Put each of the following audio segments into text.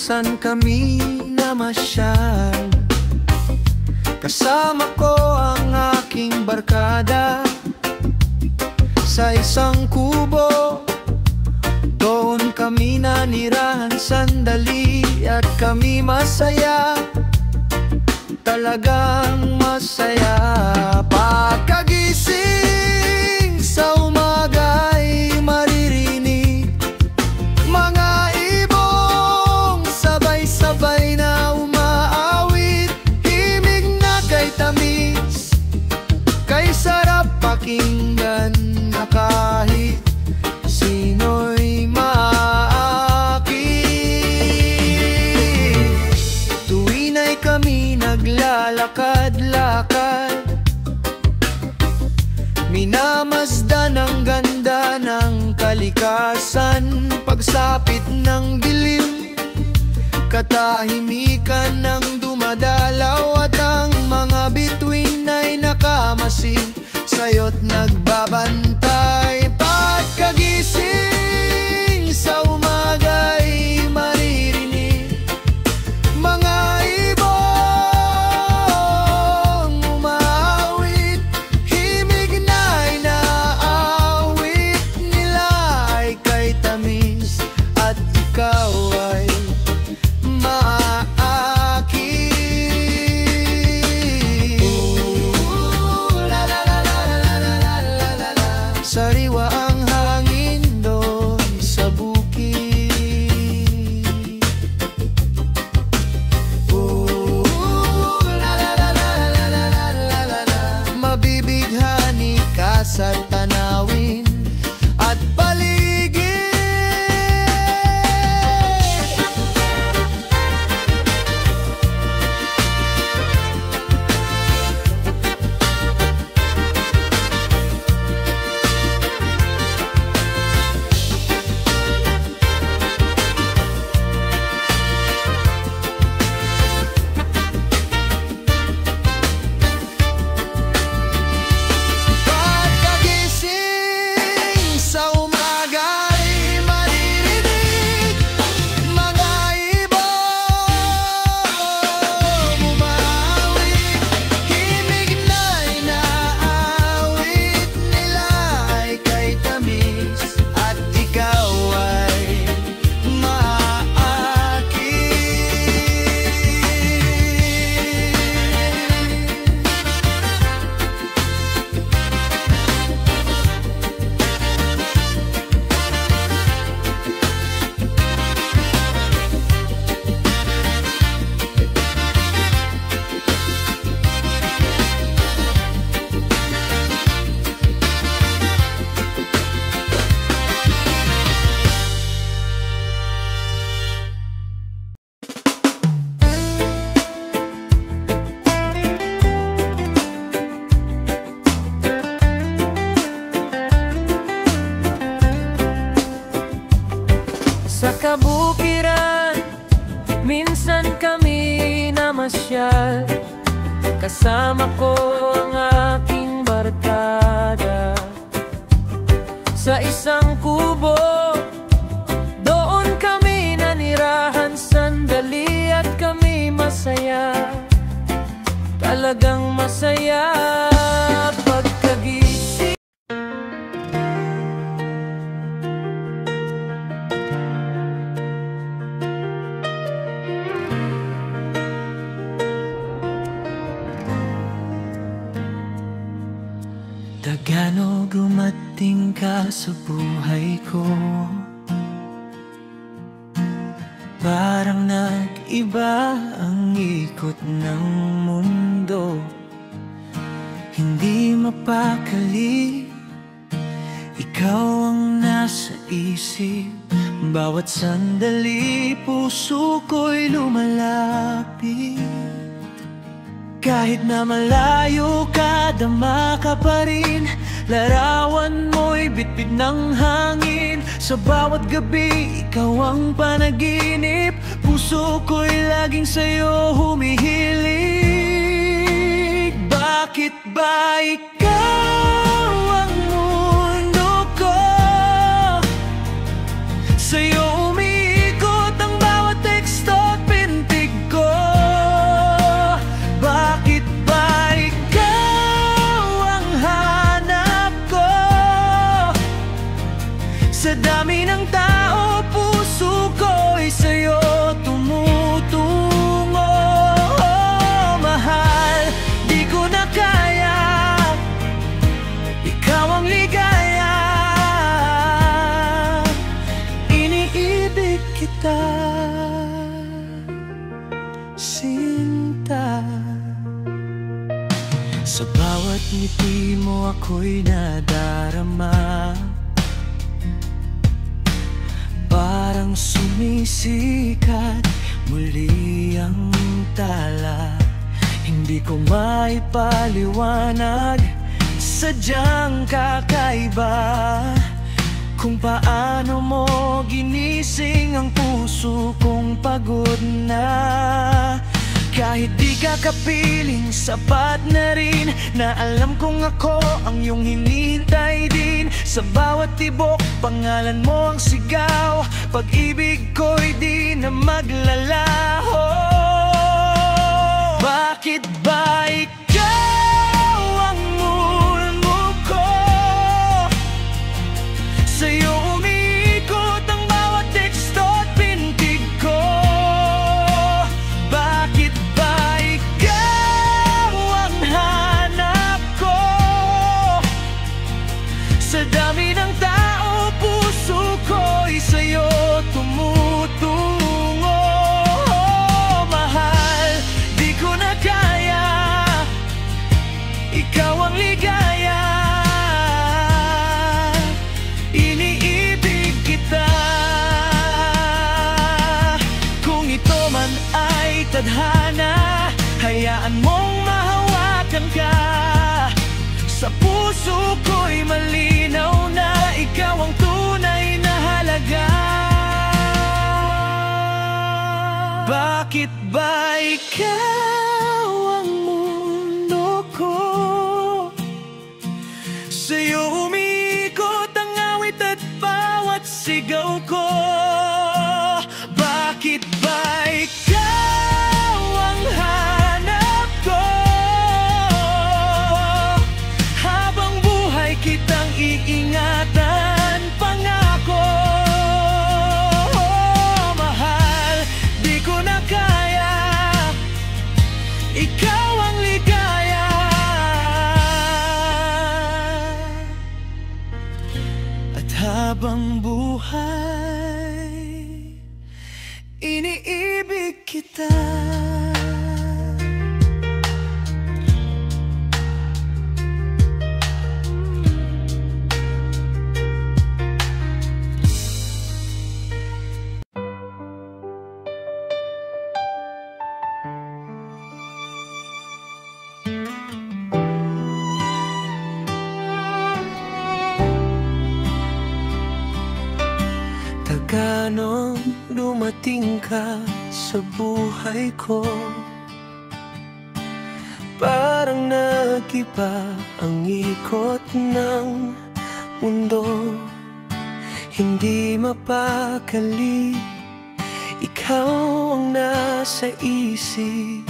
saan kami namasyal. Kasama ko ang aking barkada sa isang kubo. Doon kami nanirahan sandali at kami masaya, talagang masaya. Pagkagising sa umaga'y maririnig mga ibong sabay-sabay na umaawit. Himig na kay tamis, kay sarap pakinggan, na kahit sino'y maakit. Tuwin ay kami naglalakad-lakad, minamasdan ang ganda ng kalikasan. Pagsapit ng dilim, katahimikan ng dumadalaw, at ang mga bituin ay nakamasid sa'yo't nagbabantay. Pagkagising sa umaga'y maririnig mga ibong umaawit. Himig na'y naawit nila ay kay tamis, at ikaw ay sariwa ang hangin doon sa bukid. Mabibighani ka sa tanawin at paligid. Sa kabukiran, minsan kami namasyal. Kasama ko ang aking barkada sa isang kubo. Doon kami nanirahan sandali at kami masaya, talagang masaya. Pagkagising Tagalog, umating ka sa buhay ko. Parang nag-iba ang ikot ng mundo. Hindi mapakali, ikaw ang nasa isip. Bawat sandali, puso ko'y lumalapit. Kahit na malayo ka, dama ka pa rin. Larawan mo'y bitbit ng hangin. Sa bawat gabi, ikaw ang panaginip. Puso ko'y laging sa'yo humihilig. Bakit ba ikaw ang mundo ko? Sa'yo umiikot ang bawat teksto. sinta. Sa bawat ngiti mo ako'y nadarama, parang sumisikat muli ang tala. Hindi ko maipaliwanag, sadyang kakaiba kung paano mo ginising ang puso kong pagod na. Kahit di ka kapiling, sapat na rin na alam kong ako ang iyong hinihintay din. Sa bawat tibok, pangalan mo ang sigaw, pag-ibig ko'y di na maglalaho. Bakit ba ikaw ang mundo ko? Sa'yo umiikot ang bawat teksto at pintig ko. Bakit ba ikaw ang hanap ko? Sa dami ng tao, puso ko'y sa'yo tumutungo. Mahal, di ko na kaya, ikaw ang ligaya. Iniibig kita. Kung ito man ay tadhana, hayaan mong mahawakan ka. Sa puso ko'y malinaw na ikaw ang tunay na halaga. Bakit ba ikaw ang mundo ko? Sa'yo umiikot ang awit at bawat sigaw ko. Bakit ba ikaw ang hanap ko? Habang buhay kitang iingatan, pangako. Mahal, di ko na kaya, ikaw ang ligaya. At habang buhay, iniibig kita. Taganong dumating ka sa buhay ko, parang nag-iba ang ikot ng mundo. Hindi mapakali, ikaw ang nasa isip.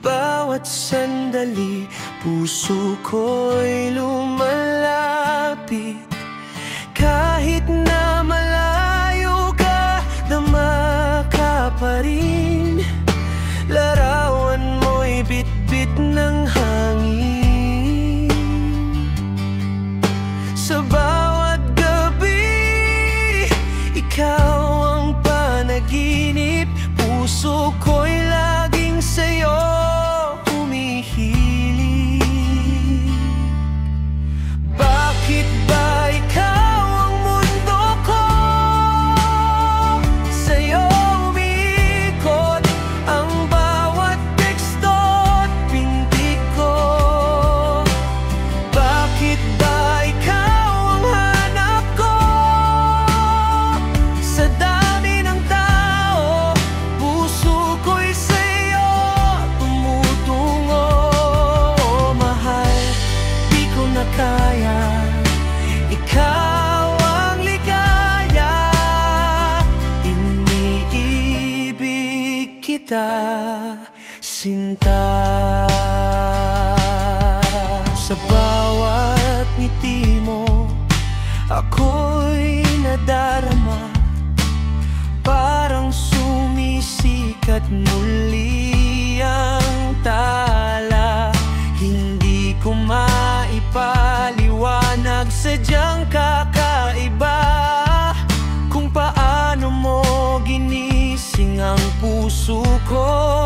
Bawat sandali, puso ko'y lumalapit. Kahit na malayo ka, dama ka pa rin. Larawan mo'y bit-bit ng hangin. Sa bawat gabi, ikaw ang panaginip. Puso ko'y laging sa'yo humihiling. Bakit ba ikaw sinta? Sa bawat ngiti mo, ako'y nadarama, parang sumisikat muli ang tala. Hindi ko maipaliwanag, sadyang kakaiba kung paano mo ginising ang puso ko.